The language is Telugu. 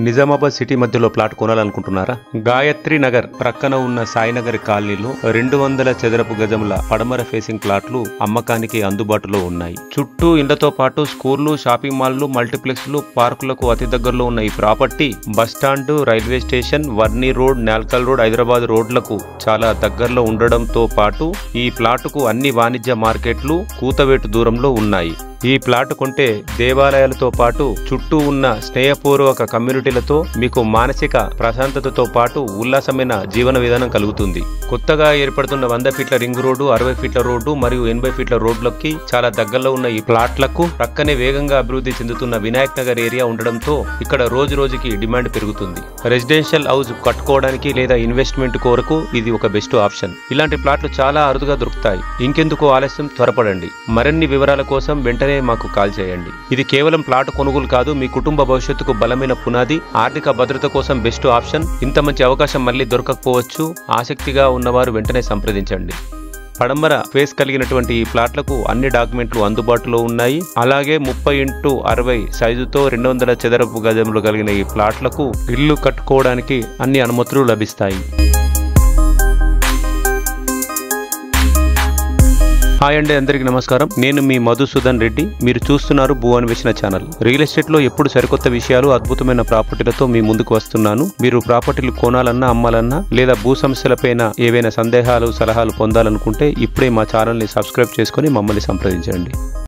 నిజామాబాద్ సిటీ మధ్యలో ప్లాట్ కొనాలనుకుంటున్నారా? గాయత్రి నగర్ ప్రక్కన ఉన్న సాయినగర్ కాలనీలో 200 చదరపు గజముల పడమర ఫేసింగ్ ప్లాట్లు అమ్మకానికి అందుబాటులో ఉన్నాయి. చుట్టూ ఇళ్లతో పాటు స్కూళ్లు, షాపింగ్ మాల్లు, మల్టీప్లెక్స్లు, పార్కులకు అతి దగ్గరలో ఉన్న ఈ property bus stand, railway station, Varni road, Nalkal road, Hyderabad రోడ్లకు చాలా దగ్గరలో ఉండడంతో పాటు ఈ ప్లాటుకు అన్ని వాణిజ్య మార్కెట్లు కూతవేటు దూరంలో ఉన్నాయి. ఈ ప్లాట్ కొంటే దేవాలయాలతో పాటు చుట్టూ ఉన్న స్నేహపూర్వక కమ్యూనిటీలతో మీకు మానసిక ప్రశాంతతతో పాటు ఉల్లాసమైన జీవన విధానం కలుగుతుంది. కొత్తగా ఏర్పడుతున్న 100 ఫీట్ల రింగ్ రోడ్డు, 60 ఫీట్ల రోడ్డు మరియు 80 ఫీట్ల రోడ్లకి చాలా దగ్గరలో ఉన్న ఈ ప్లాట్లకు ప్రక్కనే వేగంగా అభివృద్ధి చెందుతున్న వినాయక్ నగర్ ఏరియా ఉండడంతో ఇక్కడ రోజు రోజుకి డిమాండ్ పెరుగుతుంది. రెసిడెన్షియల్ హౌస్ కట్టుకోవడానికి లేదా ఇన్వెస్ట్మెంట్ కొరకు ఇది ఒక బెస్ట్ ఆప్షన్. ఇలాంటి ప్లాట్లు చాలా అరుదుగా దొరుకుతాయి. ఇంకెందుకు ఆలస్యం, త్వరపడండి. మరిన్ని వివరాల కోసం వెంటనే మాకు కాల్ చేయండి. ఇది కేవలం ప్లాట్ కొనుగోలు కాదు, మీ కుటుంబ భవిష్యత్తుకు బలమైన పునాది, ఆర్థిక భద్రత కోసం బెస్ట్ ఆప్షన్. ఇంత మంచి అవకాశం మళ్ళీ దొరకకపోవచ్చు. ఆసక్తిగా ఉన్నవారు వెంటనే సంప్రదించండి. పడమర ఫేస్ కలిగినటువంటి ఈ ప్లాట్లకు అన్ని డాక్యుమెంట్లు అందుబాటులో ఉన్నాయి. అలాగే 30x60 సైజుతో 200 చదరపు గజములు కలిగిన ఈ ప్లాట్లకు ఇల్లు కట్టుకోవడానికి అన్ని అనుమతులు లభిస్తాయి. హాయ్ అండి, అందరికీ నమస్కారం. నేను మీ మధుసూదన్ రెడ్డి. మీరు చూస్తున్నారు భూ అన్వేషణ ఛానల్. రియల్ ఎస్టేట్ లో ఎప్పుడు సరికొత్త విషయాలు, అద్భుతమైన ప్రాపర్టీలతో మీ ముందుకు వస్తున్నాను. మీరు ప్రాపర్టీలు కొనాలన్నా, అమ్మాలన్నా లేదా భూ సమస్యలపైన ఏవైనా సందేహాలు, సలహాలు పొందాలనుకుంటే ఇప్పుడే మా ఛానల్ ని సబ్స్క్రైబ్ చేసుకుని మమ్మల్ని సంప్రదించండి.